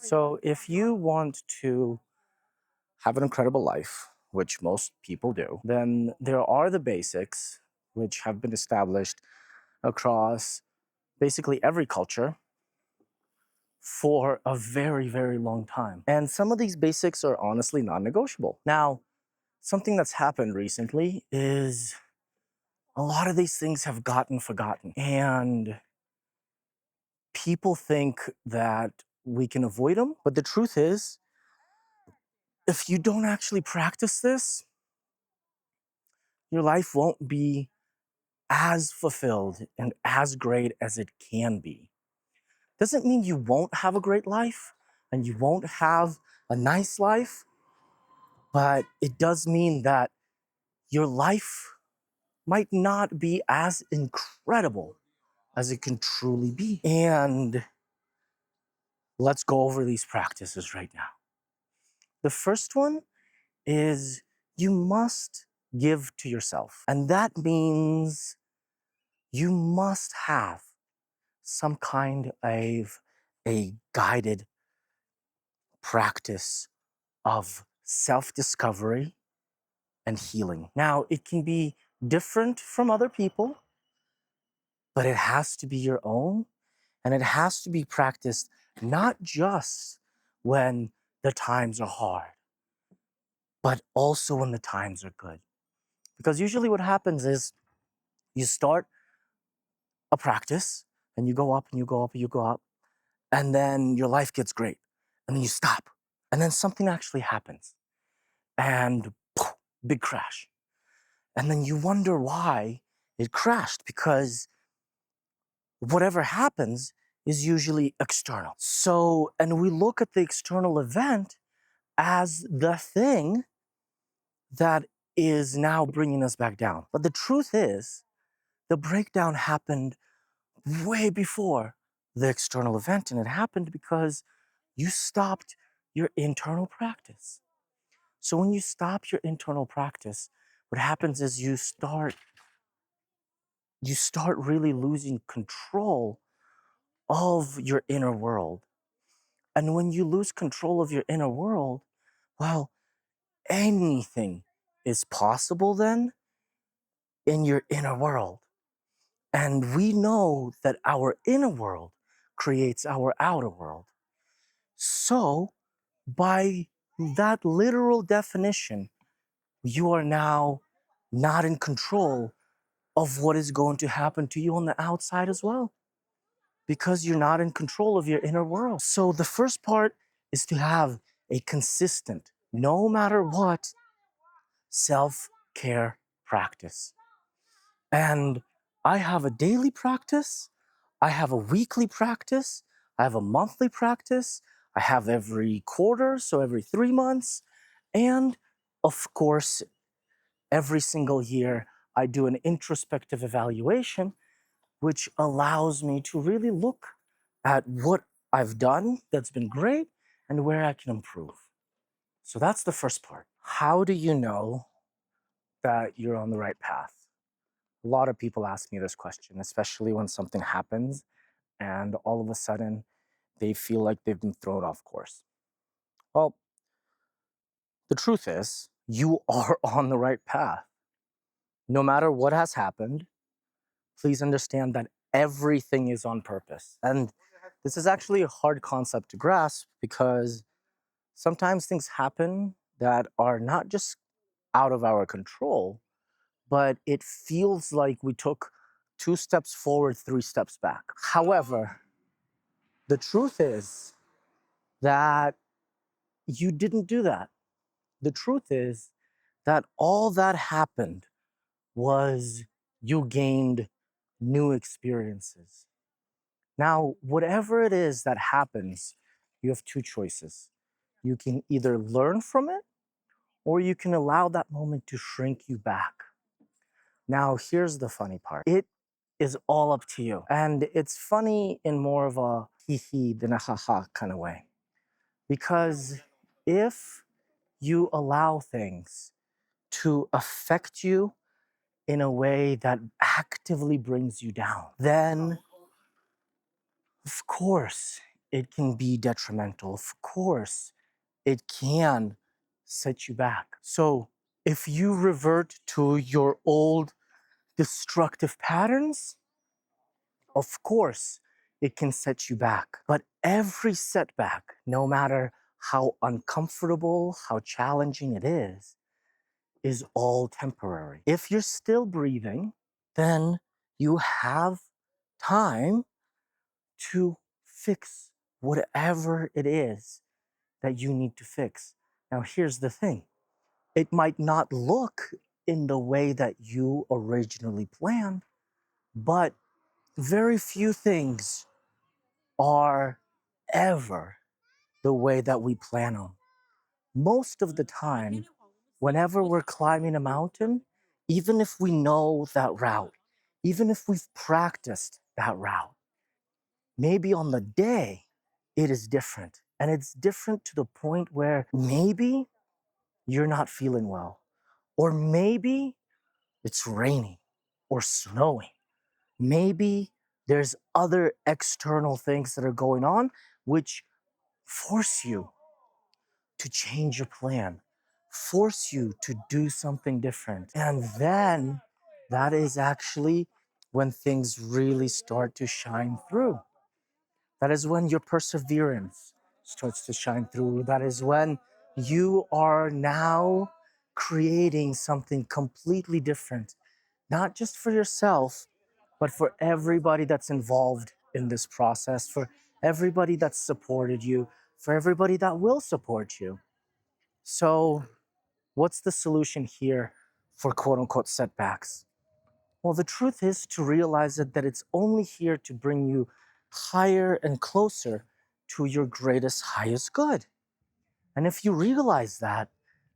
So, if you want to have an incredible life, which most people do, then there are the basics which have been established across basically every culture for a very, very long time. And some of these basics are honestly non negotiable. Now, something that's happened recently is a lot of these things have gotten forgotten. And people think that we can avoid them. But the truth is, if you don't actually practice this, your life won't be as fulfilled and as great as it can be. Doesn't mean you won't have a great life and you won't have a nice life, but it does mean that your life might not be as incredible as it can truly be. And let's go over these practices right now. The first one is you must give to yourself. And that means you must have some kind of a guided practice of self discovery and healing. Now, it can be different from other people, but it has to be your own and it has to be practiced not just when the times are hard, but also when the times are good. Because usually what happens is you start a practice and you go up and you go up and you go up, and then your life gets great, and then you stop, and then something actually happens, and poof, big crash. And then you wonder why it crashed because whatever happens is usually external. So, and we look at the external event as the thing that is now bringing us back down. But the truth is, the breakdown happened way before the external event, and it happened because you stopped your internal practice. So when you stop your internal practice, what happens is you start really losing control of your inner world. And when you lose control of your inner world, well, anything is possible then in your inner world. And we know that our inner world creates our outer world. So, by that literal definition, you are now not in control of what is going to happen to you on the outside as well, because you're not in control of your inner world. So the first part is to have a consistent, no matter what, self care practice. And I have a daily practice, I have a weekly practice, I have a monthly practice, I have every quarter, so every 3 months. And of course, every single year, I do an introspective evaluation, which allows me to really look at what I've done that's been great and where I can improve. So that's the first part. How do you know that you're on the right path? A lot of people ask me this question, especially when something happens and all of a sudden they feel like they've been thrown off course. Well, the truth is, you are on the right path. No matter what has happened, please understand that everything is on purpose. And this is actually a hard concept to grasp because sometimes things happen that are not just out of our control, but it feels like we took 2 steps forward, 3 steps back. However, the truth is that you didn't do that. The truth is that all that happened was you gained new experiences. Now, whatever it is that happens, you have two choices. You can either learn from it or you can allow that moment to shrink you back. Now, here's the funny part. It is all up to you. And it's funny in more of a hee hee than a ha ha kind of way. Because if you allow things to affect you in a way that actively brings you down, then of course it can be detrimental. Of course, it can set you back. So if you revert to your old destructive patterns, of course, it can set you back. But every setback, no matter how uncomfortable, how challenging it is all temporary. If you're still breathing, then you have time to fix whatever it is that you need to fix. Now, here's the thing, it might not look in the way that you originally planned, but very few things are ever the way that we plan them. Most of the time, whenever we're climbing a mountain, even if we know that route, even if we've practiced that route, maybe on the day it is different. And it's different to the point where maybe you're not feeling well, or maybe it's raining or snowing. Maybe there's other external things that are going on which force you to change your plan, force you to do something different. And then that is actually when things really start to shine through. That is when your perseverance starts to shine through. That is when you are now creating something completely different, not just for yourself, but for everybody that's involved in this process, for everybody that's supported you, for everybody that will support you. So, what's the solution here for quote unquote setbacks? Well, the truth is to realize that it's only here to bring you higher and closer to your greatest, highest good. And if you realize that,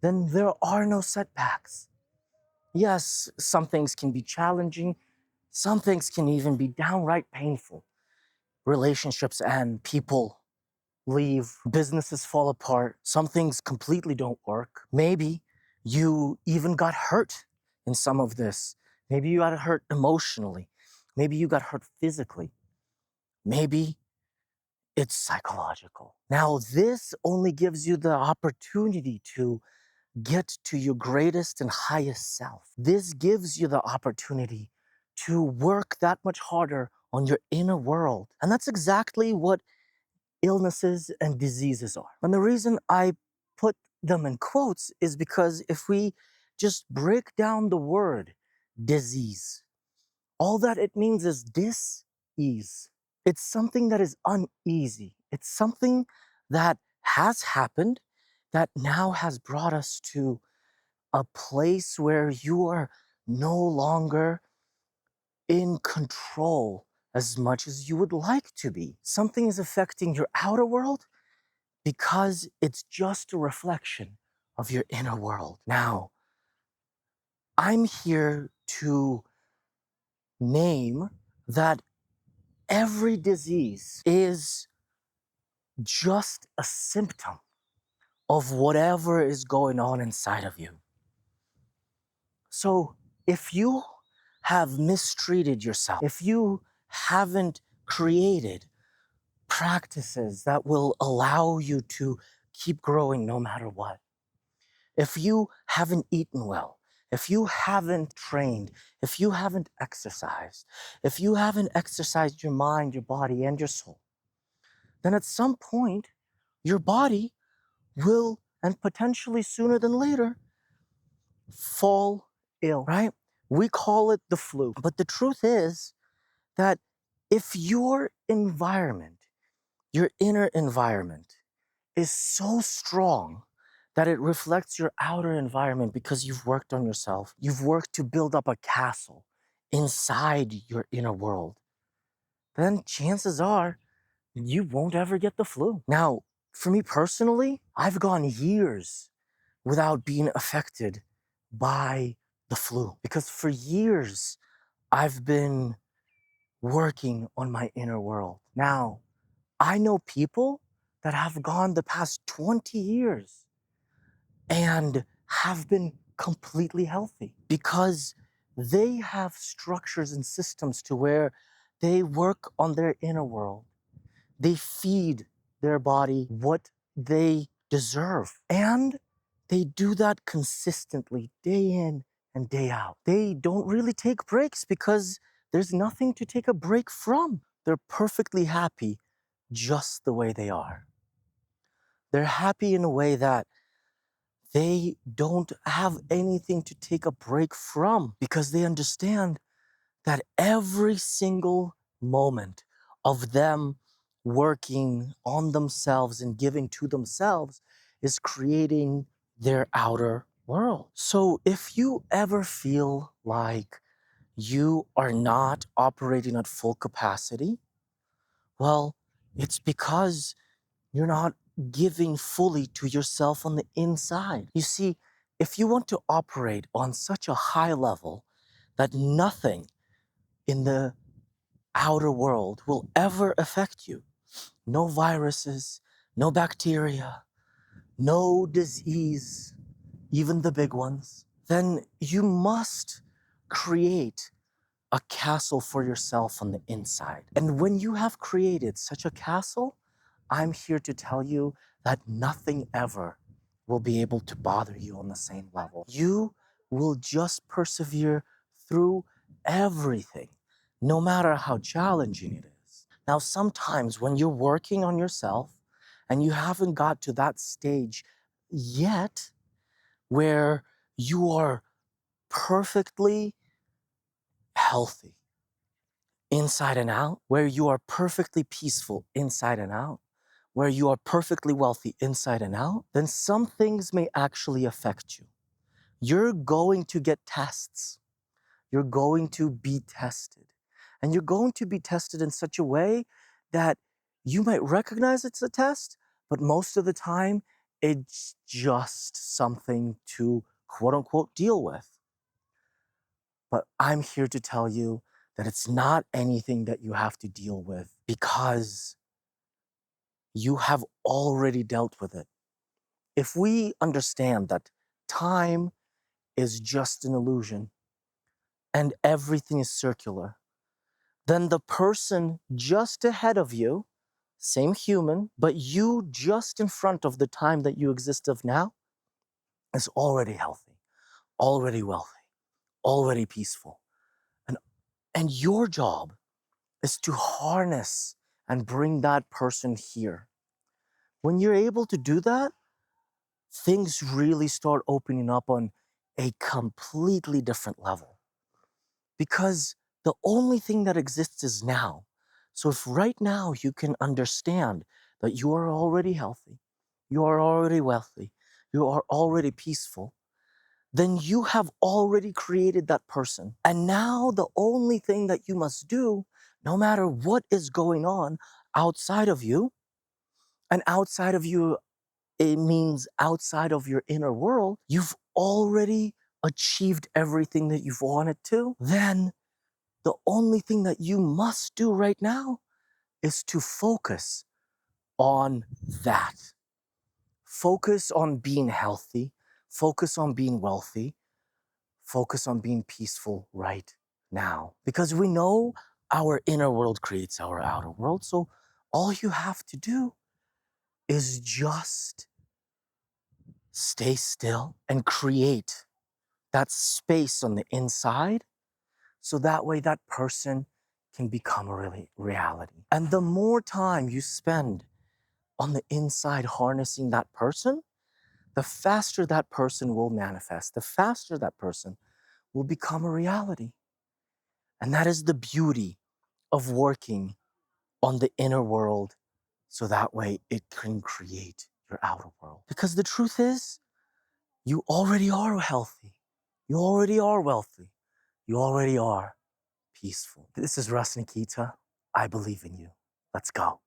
then there are no setbacks. Yes, some things can be challenging, some things can even be downright painful. Relationships end, people leave, businesses fall apart, some things completely don't work. Maybe you even got hurt in some of this. Maybe you got hurt emotionally. Maybe you got hurt physically. Maybe it's psychological. Now, this only gives you the opportunity to get to your greatest and highest self. This gives you the opportunity to work that much harder on your inner world. And that's exactly what illnesses and diseases are. And the reason I put them in quotes is because if we just break down the word disease, all that it means is dis-ease. It's something that is uneasy. It's something that has happened that now has brought us to a place where you are no longer in control as much as you would like to be. Something is affecting your outer world because it's just a reflection of your inner world. Now, I'm here to name that every disease is just a symptom of whatever is going on inside of you. So if you have mistreated yourself, if you haven't created practices that will allow you to keep growing no matter what, if you haven't eaten well, if you haven't trained, if you haven't exercised, if you haven't exercised your mind, your body, and your soul, then at some point, your body will, and potentially sooner than later, fall ill, right? We call it the flu. But the truth is that if your environment, your inner environment, is so strong that it reflects your outer environment because you've worked on yourself, you've worked to build up a castle inside your inner world, then chances are you won't ever get the flu. Now, for me personally, I've gone years without being affected by the flu because for years I've been working on my inner world. Now, I know people that have gone the past 20 years and have been completely healthy because they have structures and systems to where they work on their inner world. They feed their body what they deserve. And they do that consistently, day in and day out. They don't really take breaks because there's nothing to take a break from. They're perfectly happy just the way they are. They're happy in a way that they don't have anything to take a break from because they understand that every single moment of them working on themselves and giving to themselves is creating their outer world. So if you ever feel like you are not operating at full capacity, well, it's because you're not giving fully to yourself on the inside. You see, if you want to operate on such a high level that nothing in the outer world will ever affect you, no viruses, no bacteria, no disease, even the big ones, then you must create a castle for yourself on the inside. And when you have created such a castle, I'm here to tell you that nothing ever will be able to bother you on the same level. You will just persevere through everything, no matter how challenging it is. Now, sometimes when you're working on yourself and you haven't got to that stage yet where you are perfectly healthy inside and out, where you are perfectly peaceful inside and out, where you are perfectly wealthy inside and out, then some things may actually affect you. You're going to get tests. You're going to be tested. And you're going to be tested in such a way that you might recognize it's a test, but most of the time, it's just something to quote unquote deal with. But I'm here to tell you that it's not anything that you have to deal with because you have already dealt with it. If we understand that time is just an illusion and everything is circular, then the person just ahead of you, same human, but you just in front of the time that you exist of now, is already healthy, already wealthy, already peaceful. And, and your job is to harness and bring that person here. When you're able to do that, things really start opening up on a completely different level. Because the only thing that exists is now. So if right now you can understand that you are already healthy, you are already wealthy, you are already peaceful, then you have already created that person. And now the only thing that you must do, no matter what is going on outside of you, and outside of you, it means outside of your inner world, you've already achieved everything that you've wanted to, then the only thing that you must do right now is to focus on that. Focus on being healthy, focus on being wealthy, focus on being peaceful right now. Because we know our inner world creates our outer world, so all you have to do is just stay still and create that space on the inside so that way that person can become a reality. And the more time you spend on the inside harnessing that person, the faster that person will manifest, the faster that person will become a reality. And that is the beauty of working on the inner world so that way it can create your outer world. Because the truth is, you already are healthy. You already are wealthy. You already are peaceful. This is Nikita. I believe in you. Let's go.